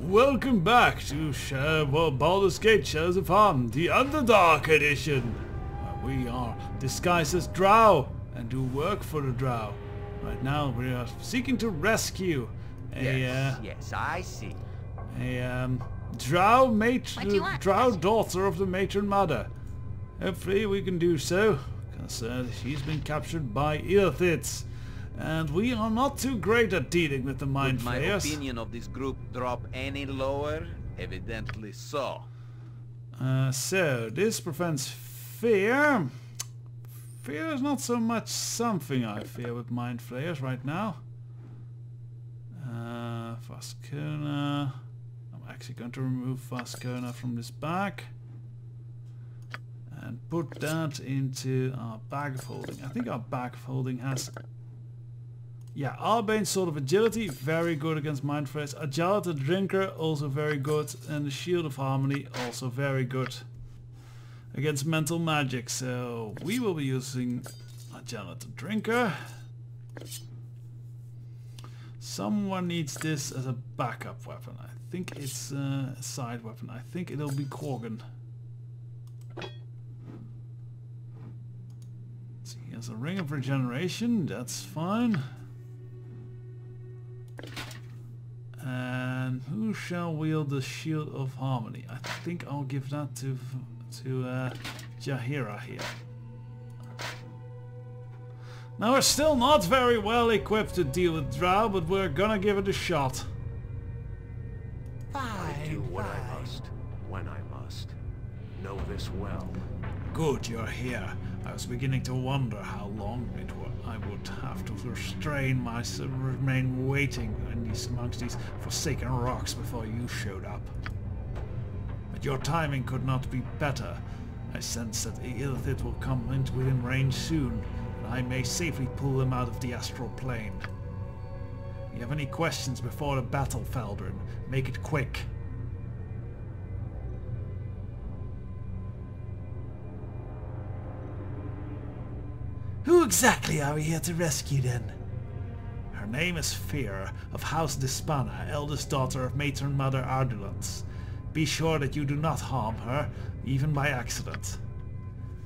Welcome back to Baldur's Gate Shadows of Harm, the Underdark edition. We are disguised as drow and do work for the drow. Right now we are seeking to rescue Yes, I see. a drow daughter of the matron mother. Hopefully we can do so, because she's been captured by illithids. And we are not too great at dealing with the mind flayers. My opinion of this group drop any lower? Evidently so. So this prevents fear. Fear is not so much something I fear with mind flayers right now. Vascona. I'm actually going to remove Vascona from this bag and put that into our bag of holding. I think our bag of holding has... Yeah, Arbane's Sword of Agility, very good against Mind Flayers. Agility the Drinker, also very good. And the Shield of Harmony, also very good against Mental Magic. So we will be using Agility the Drinker. Someone needs this as a backup weapon. I think it's a side weapon. I think it'll be Korgan. So he has a Ring of Regeneration, that's fine. And who shall wield the Shield of Harmony? I think I'll give that to Jaheira here. Now we're still not very well equipped to deal with drow, but we're gonna give it a shot. I do what I must, when I must. Know this well. Good, you're here. I was beginning to wonder how long I would have to remain waiting amongst these forsaken rocks before you showed up. But your timing could not be better. I sense that the illithid will come within range soon, and I may safely pull them out of the astral plane. If you have any questions before the battle, Baldur, make it quick. Who exactly are we here to rescue then? Her name is Fear, of House Dispana, eldest daughter of Matron Mother Ardulans. Be sure that you do not harm her, even by accident.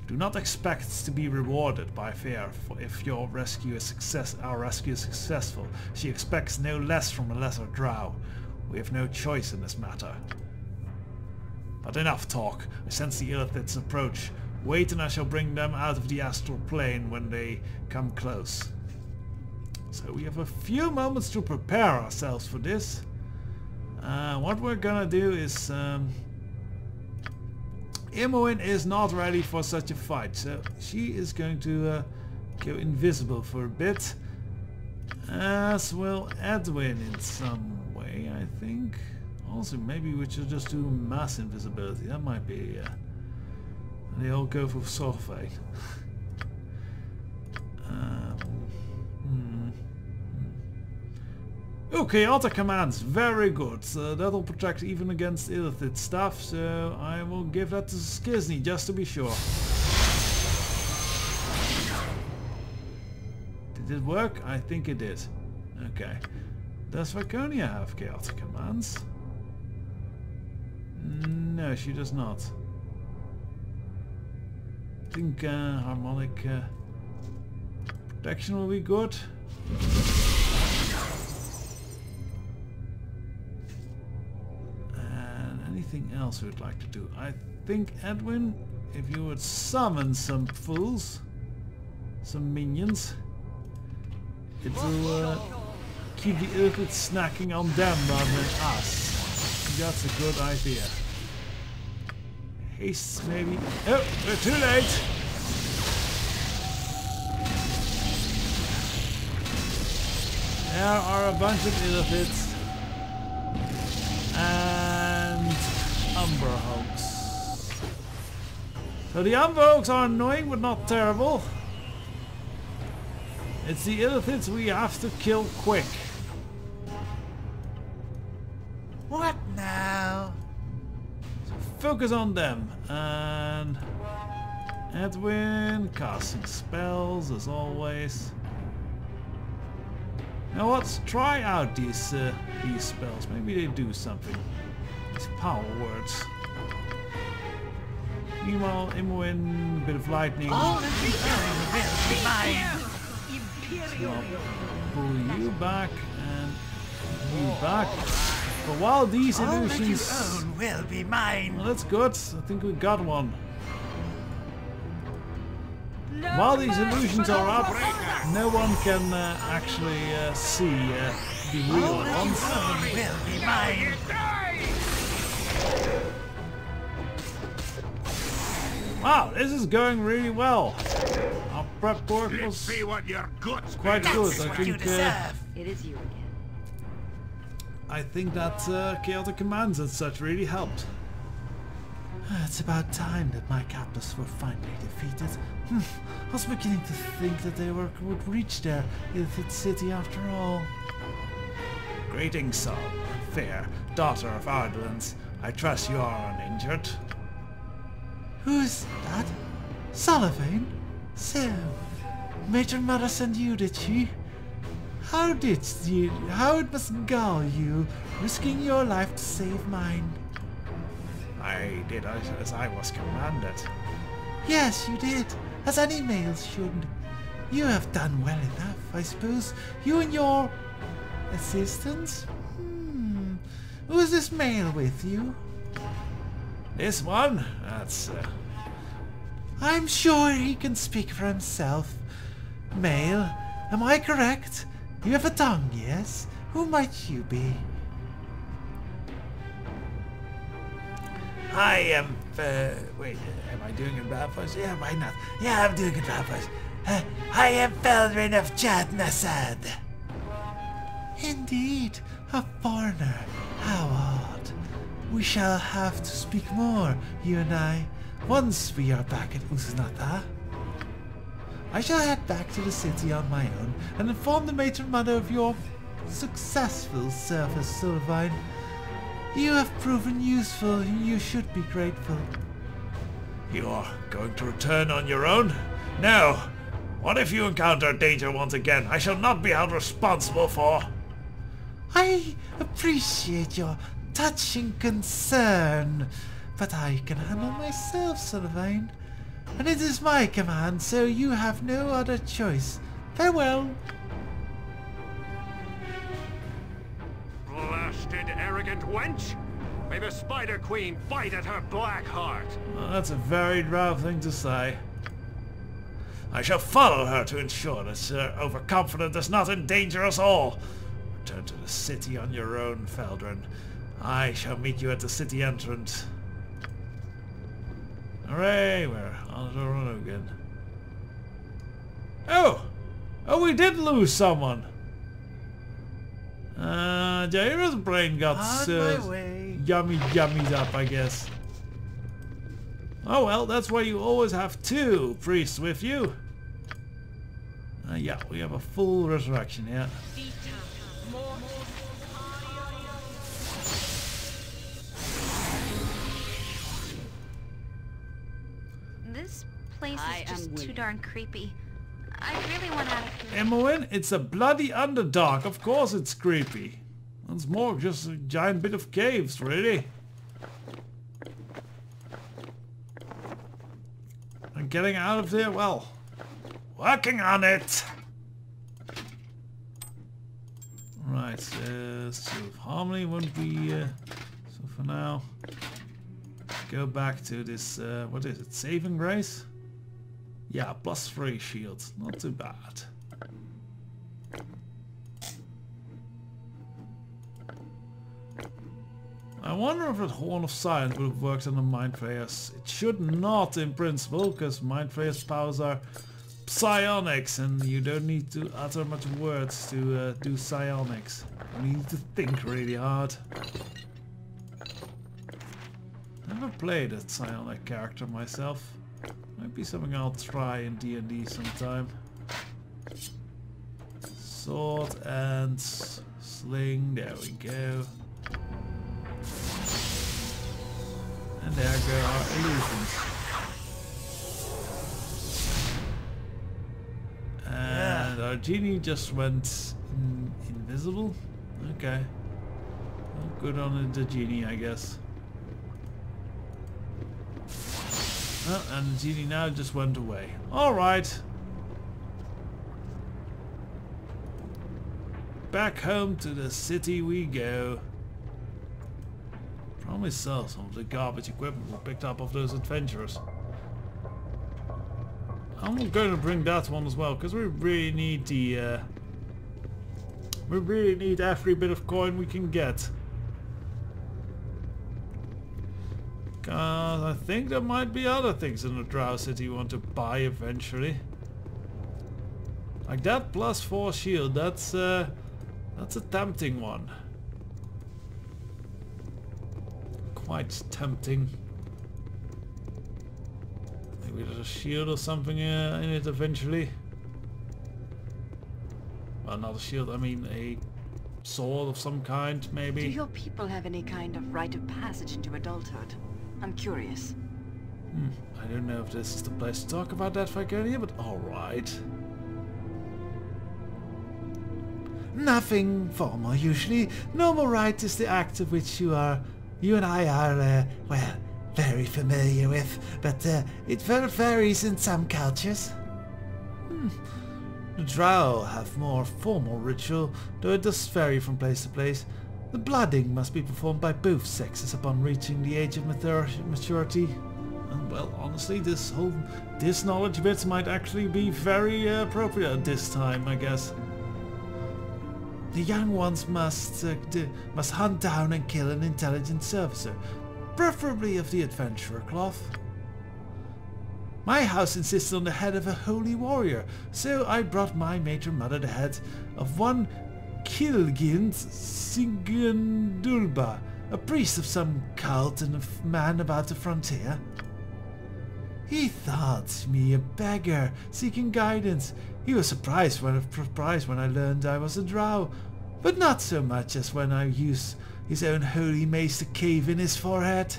Do not expect to be rewarded by Fear if our rescue is successful. She expects no less from a lesser drow. We have no choice in this matter. But enough talk. I sense the illithids approach. Wait and I shall bring them out of the astral plane when they come close. So we have a few moments to prepare ourselves for this. What we're gonna do is... Imoen is not ready for such a fight, so she is going to go invisible for a bit. As will Edwin in some way, I think. Also, maybe we should just do mass invisibility. That might be... They all go for Sorfei. Okay, auto commands, very good. That'll protect even against illithid stuff, so I will give that to Skizny just to be sure. Did it work? I think it did. Okay. Does Vaconia have chaotic commands? No, she does not. I think harmonic protection will be good. And anything else we'd like to do? I think, Edwin, if you would summon some fools, some minions, it will keep the illithid snacking on them rather than us. That's a good idea. Haste, maybe. Oh, we're too late! There are a bunch of illithids. And Umber Hogs. So the Umber Hogs are annoying, but not terrible. It's the illithids we have to kill quick. What now? Focus on them, and Edwin casting spells as always. Now let's try out these spells. Maybe they do something. These power words. Meanwhile, Imoen, a bit of lightning. All of you will be mine. So I'll pull you back and you back. But while these All that you illusions... own will be mine. Well, that's good. I think we got one. While these illusions are up, no one can actually see the real All that ones. you own will be mine. Wow, this is going really well. Our prep work was See what your guts quite good. That's I what you think deserve. It is you again. I think that chaotic commands and such really helped. It's about time that my captors were finally defeated. I was beginning to think that they would reach their illithid city after all. Greetings, son, fair daughter of Ardulans. I trust you are uninjured. Who's that? Sullivan? So, Major Mother sent you, did she? How it must gall you, risking your life to save mine. I did as I was commanded. Yes, you did, as any male should. You have done well enough, I suppose. You and your assistants? Who is this male with you? This one? That's... I'm sure he can speak for himself. Male, am I correct? You have a tongue, yes? Who might you be? I am... wait, am I doing a bad voice? Yeah, why not? Yeah, I'm doing a bad voice. I am Baldur of Jadnasad. Indeed, a foreigner. How odd. We shall have to speak more, you and I, once we are back at Uznata. I shall head back to the city on my own and inform the matron mother of your successful service, Sylvain. You have proven useful and you should be grateful. You are going to return on your own? No. What if you encounter danger once again? I shall not be held responsible for. I appreciate your touching concern, but I can handle myself, Sylvain. And it is my command, so you have no other choice. Farewell. Blasted arrogant wench! May the Spider Queen bite at her black heart! Well, that's a very drow thing to say. I shall follow her to ensure that Sir Overconfident does not endanger us all. Return to the city on your own, Feldrin. I shall meet you at the city entrance. Hooray, we're on the run again. Oh! Oh, we did lose someone! Jaira's brain got yummy yummies up, I guess. Oh well, that's why you always have two priests with you. Yeah, we have a full resurrection, yeah. This place is just too darn creepy. I really want out of here. Imoen, it's a bloody underdark. Of course it's creepy. It's more just a giant bit of caves, really. And getting out of there, well, working on it. Right, so harmony won't be, so for now, go back to this, what is it, saving grace? Yeah, +3 shield, not too bad. I wonder if that Horn of Silence would have worked on the Mind Flayers. It should not in principle, because Mind Flayers powers are psionics and you don't need to utter much words to do psionics. You need to think really hard. Never played a psionic character myself. Might be something I'll try in D&D sometime. Sword and sling, there we go. And there go our illusions. And our genie just went Invisible? Okay. Well, good on the genie, I guess. Well, and the genie now just went away. Alright. Back home to the city we go. Probably sell some of the garbage equipment we picked up of those adventurers. I'm going to bring that one as well, because we really need the we really need every bit of coin we can get. Cause I think there might be other things in the Drow City you want to buy eventually. Like that +4 shield, that's a tempting one. Quite tempting. Maybe there's a shield or something in it eventually. Well, not a shield, I mean a sword of some kind, maybe. Do your people have any kind of rite of passage into adulthood? I'm curious. I don't know if this is the place to talk about that, Vicaria, but alright. Nothing formal, usually. Normal rite is the act of which you and I are, well, very familiar with, but it varies in some cultures. The drow have more formal ritual, though it does vary from place to place. The blooding must be performed by both sexes upon reaching the age of maturity. And well, honestly, this knowledge bit might actually be very appropriate at this time, I guess. The young ones must hunt down and kill an intelligent servitor, preferably of the adventurer cloth. My house insists on the head of a holy warrior, so I brought my matron mother the head of one Kilgint Sigundulba, a priest of some cult and a man about the frontier. He thought me a beggar seeking guidance. He was surprised when I learned I was a drow, but not so much as when I used his own holy mace to cave in his forehead.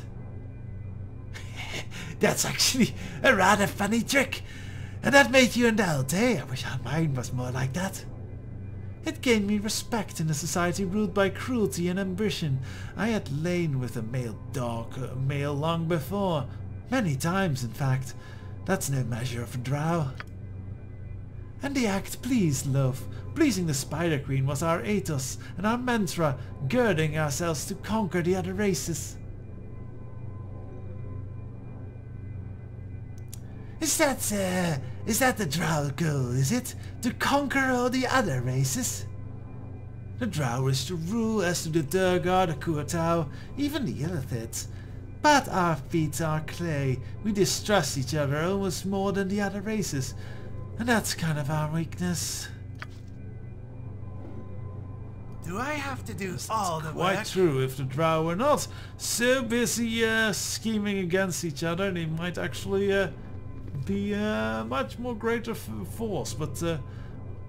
That's actually a rather funny trick, and that made you indulge, eh? I wish mine was more like that. It gained me respect in a society ruled by cruelty and ambition. I had lain with a male long before, many times in fact. That's no measure of a drow. And the act pleased love. Pleasing the Spider Queen was our ethos and our mantra, girding ourselves to conquer the other races. Is that the drow goal, is it? To conquer all the other races? The drow wish to rule, as do the Durgar, the Kuatau, even the Illithids. But our feet are clay. We distrust each other almost more than the other races. And that's kind of our weakness. Do I have to do all the work? Quite true. If the drow were not so busy scheming against each other, they might actually be a much more greater force. But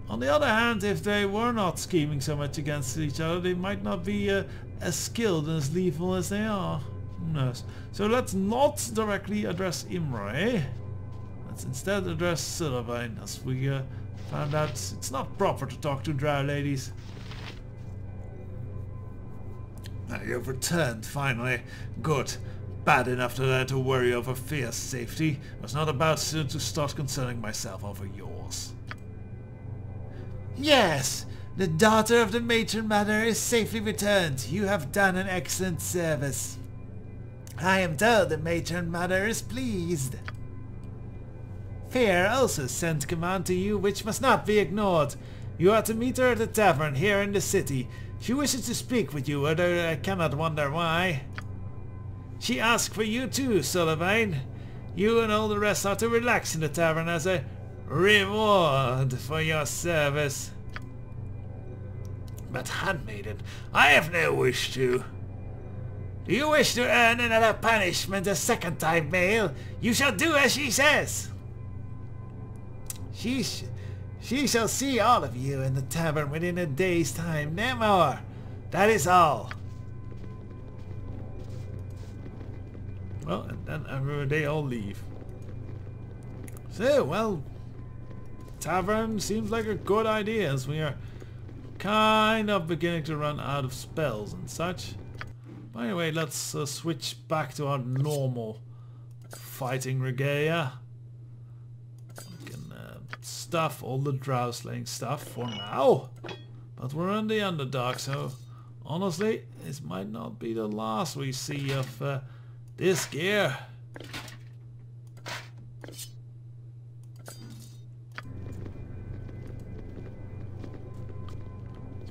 on the other hand, if they were not scheming so much against each other, they might not be as skilled and as lethal as they are. Who knows? So let's not directly address Imre. Let's instead address Sylvain, as we found out it's not proper to talk to drow ladies. Now you've returned, finally. Good. Bad enough that I had to worry over Fear's safety. I was not about to start concerning myself over yours. Yes, the daughter of the matron mother is safely returned. You have done an excellent service. I am told the matron mother is pleased. Fear also sent command to you which must not be ignored. You are to meet her at the tavern here in the city. She wishes to speak with you, although I cannot wonder why. She asked for you too, Sullivan. You and all the rest are to relax in the tavern as a reward for your service. But handmaiden, I have no wish to. Do you wish to earn another punishment a second time, male? You shall do as she says. She shall see all of you in the tavern within a day's time, no more. That is all. Well, and then they all leave. So, well, tavern seems like a good idea as we are kind of beginning to run out of spells and such. But anyway, let's switch back to our normal fighting regalia. We can stuff all the drow slaying stuff for now. But we're in the Underdark, so honestly, this might not be the last we see of this gear.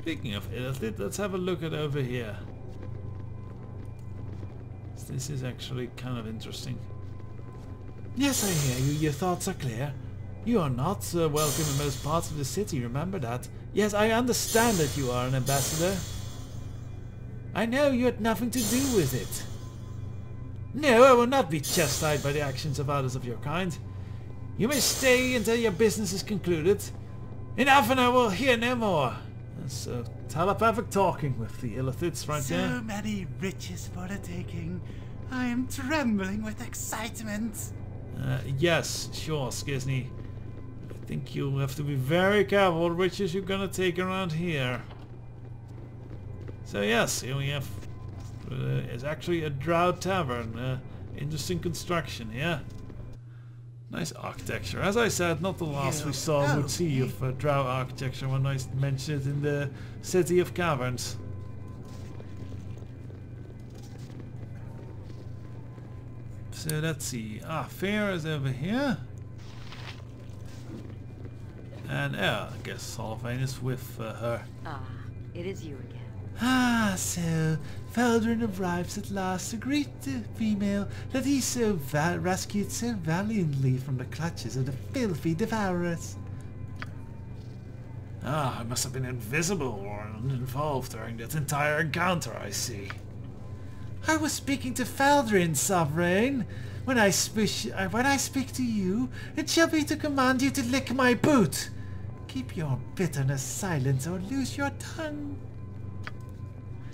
Speaking of Illithid, let's have a look at over here. This is actually kind of interesting. Yes, I hear you. Your thoughts are clear. You are not welcome in most parts of the city, remember that. Yes, I understand that you are an ambassador. I know you had nothing to do with it. No, I will not be chastised by the actions of others of your kind. You may stay until your business is concluded. Enough, and I will hear no more. That's telepathic talking with the Illithids right there. So many riches for the taking. I am trembling with excitement. Yes, sure, Skizny. I think you'll have to be very careful what riches you're gonna take around here. So yes, here we have... it's actually a drow tavern. Interesting construction here. Nice architecture. As I said, not the last we saw would see of drow architecture when I mentioned it in the City of Caverns. So let's see. Fair is over here. And I guess Solvain is with her. It is you again. So Baldur arrives at last to greet the female that he rescued so valiantly from the clutches of the filthy devourers. I must have been invisible or uninvolved during that entire encounter, I see. I was speaking to Faldrin, Sovereign. When I speak to you, it shall be to command you to lick my boot. Keep your bitterness silent or lose your tongue.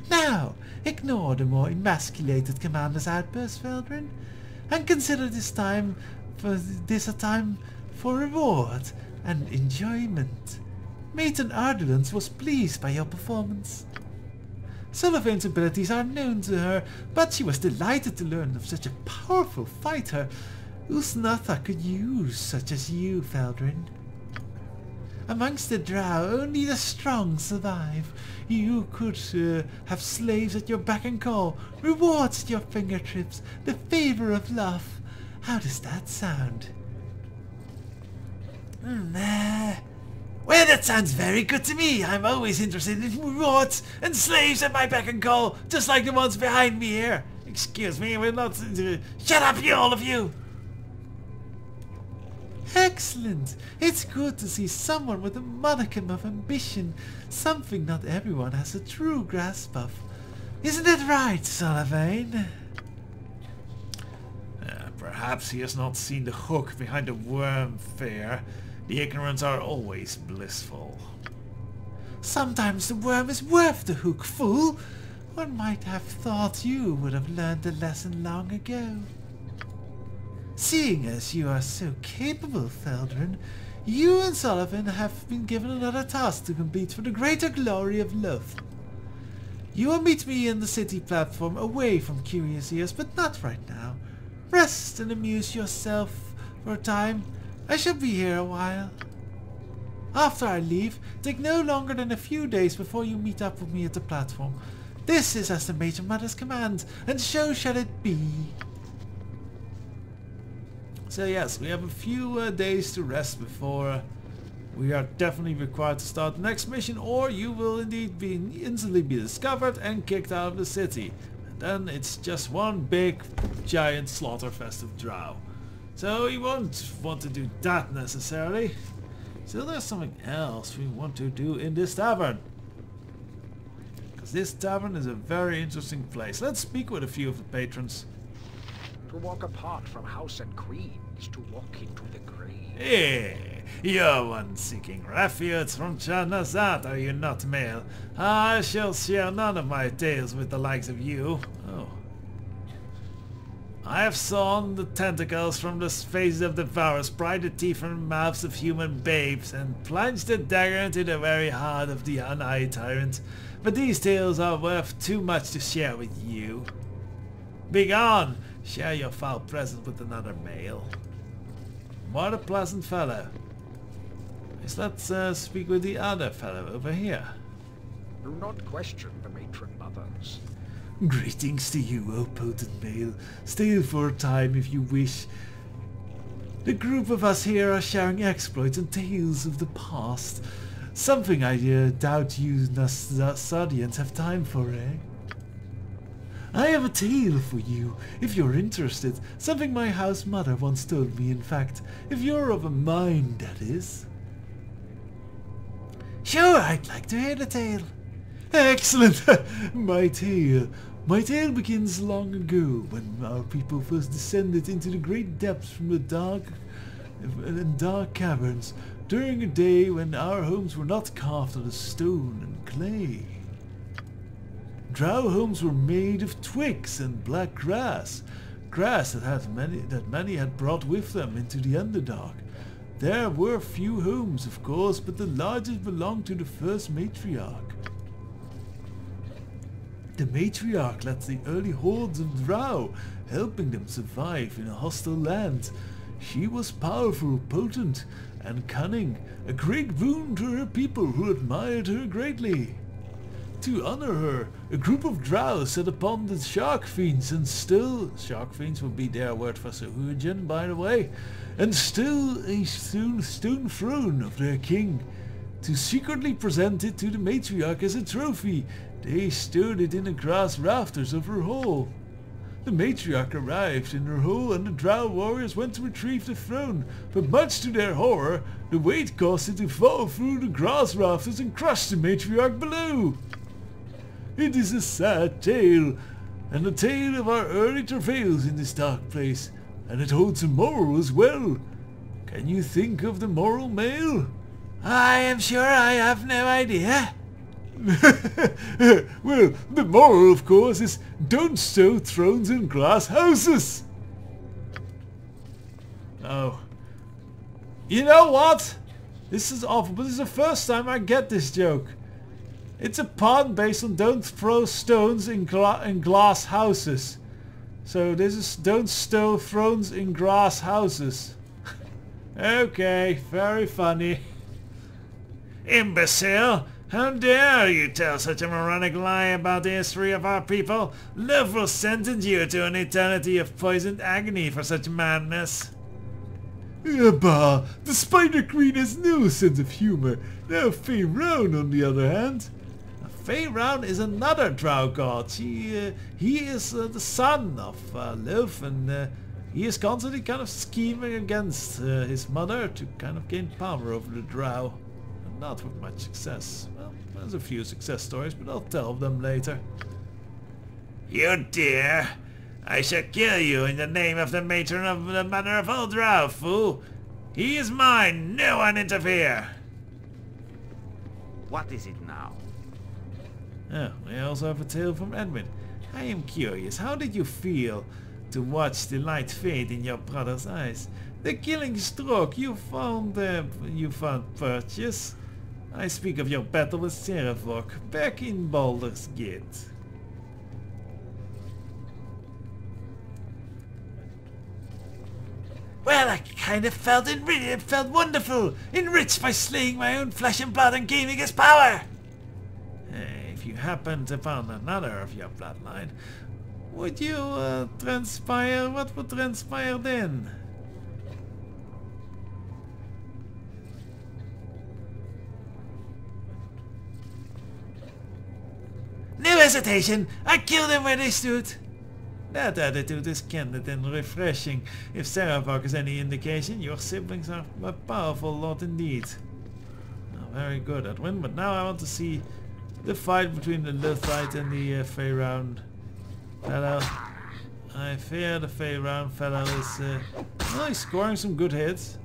Now, ignore the more emasculated commander's outburst, Faldrin, and consider this a time for reward and enjoyment. Maiden Ardulance was pleased by your performance. Sullivan's abilities are known to her, but she was delighted to learn of such a powerful fighter. Usnatha could use such as you, Faldrin. Amongst the drow, only the strong survive. You could have slaves at your beck and call, rewards at your fingertips, the favor of love. How does that sound? Well, that sounds very good to me. I'm always interested in rewards and slaves at my beck and call, just like the ones behind me here. Excuse me, we're not... shut up, you all of you! Excellent! It's good to see someone with a modicum of ambition, something not everyone has a true grasp of. Isn't it right, Sullivan? Perhaps he has not seen the hook behind the worm fair. The ignorant are always blissful. Sometimes the worm is worth the hook, fool. One might have thought you would have learned the lesson long ago. Seeing as you are so capable, Faldrin, you and Sullivan have been given another task to complete for the greater glory of love. You will meet me in the city platform away from curious ears, but not right now. Rest and amuse yourself for a time. I shall be here a while. After I leave, take no longer than a few days before you meet up with me at the platform. This is as the Major Mother's command, and so shall it be. So yes, we have a few days to rest before we are definitely required to start the next mission, or you will indeed instantly be discovered and kicked out of the city. And then it's just one big giant slaughterfest of drow. So we won't want to do that necessarily. So there's something else we want to do in this tavern. Because this tavern is a very interesting place. Let's speak with a few of the patrons. To walk apart from house and queen is to walk into the grave. Hey, you're one seeking refuge from Chanazat, are you not, male? I shall share none of my tales with the likes of you. Oh. I have sawn the tentacles from the faces of devourers, pried the teeth from the mouths of human babes, and plunged the dagger into the very heart of the uneyed tyrant. But these tales are worth too much to share with you. Begone! Share your foul presence with another male. What a pleasant fellow. Let's speak with the other fellow over here. Do not question the matron mothers. Greetings to you, O potent male. Stay for a time if you wish. The group of us here are sharing exploits and tales of the past. Something I doubt you Nasadians have time for, eh? I have a tale for you, if you're interested. Something my house mother once told me, in fact. If you're of a mind, that is. Sure, I'd like to hear the tale. Excellent! My tale begins long ago, when our people first descended into the great depths from the dark caverns, during a day when our homes were not carved out of stone and clay. Drow homes were made of twigs and black grass that many had brought with them into the Underdark. There were few homes, of course, but the largest belonged to the first matriarch. The matriarch led the early hordes of drow, helping them survive in a hostile land. She was powerful, potent, and cunning, a great boon to her people who admired her greatly. To honor her, a group of drow set upon the shark fiends shark fiends would be their word for Sahuagin, by the way, and still a stone throne of their king. To secretly present it to the matriarch as a trophy, they stored it in the grass rafters of her hall. The matriarch arrived in her hall and the drow warriors went to retrieve the throne, but much to their horror, the weight caused it to fall through the grass rafters and crush the matriarch below. It is a sad tale, and a tale of our early travails in this dark place, and it holds a moral as well. Can you think of the moral, male? I am sure I have no idea. Well, the moral, of course, is don't stow thrones in glass houses. Oh. You know what? This is awful, but this is the first time I get this joke. It's a pun based on don't throw stones in glass houses. So this is don't stow thrones in glass houses. Okay, very funny. Imbecile! How dare you tell such a moronic lie about the history of our people? Love will sentence you to an eternity of poisoned agony for such madness. Bah! The Spider Queen has no sense of humor. Now Faye Round, on the other hand. Faye Round is another drow god. He is the son of Lilf, and he is constantly kind of scheming against his mother to kind of gain power over the drow. And not with much success. Well, there's a few success stories, but I'll tell them later. You dare! I shall kill you in the name of the matron of the mother of all drow, fool! He is mine! No one interfere! What is it now? Oh, I also have a tale from Edwin. I am curious, how did you feel to watch the light fade in your brother's eyes? The killing stroke you found purchase. I speak of your battle with Serevok back in Baldur's Gate. Well, I kind of felt it felt wonderful, enriched by slaying my own flesh and blood and gaining his power. If you happen to find another of your bloodline, would you transpire? What would transpire then? No hesitation! I killed them where they stood! That attitude is candid and refreshing. If Serevok is any indication, your siblings are a powerful lot indeed. Oh, very good, Edwin, but now I want to see the fight between the Lithite and the Fae Round fellow. I fear the Fae Round fellow is well, he's scoring some good hits.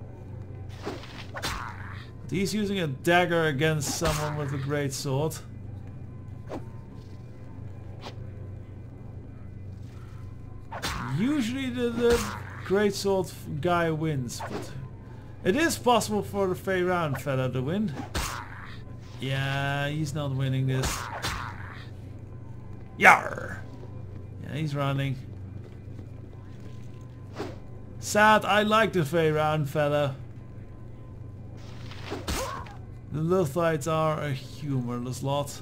But he's using a dagger against someone with a great sword. usually the greatsword guy wins, but it is possible for the Fey Round fella to win. Yeah, he's not winning this. Yarr! Yeah, he's running. Sad, I like the Fey Round fella. The Luthites are a humorless lot.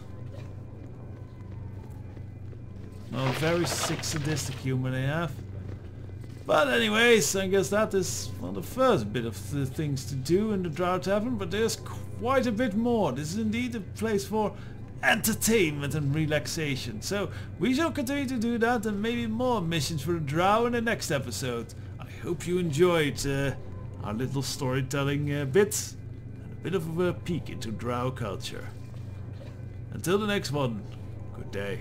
A very sick, sadistic humor they have. But anyways, I guess that is well, the first bit of the things to do in the Drow Tavern, but there's quite a bit more. This is indeed a place for entertainment and relaxation. So we shall continue to do that and maybe more missions for the Drow in the next episode. I hope you enjoyed our little storytelling bit and a bit of a peek into Drow culture. Until the next one, good day.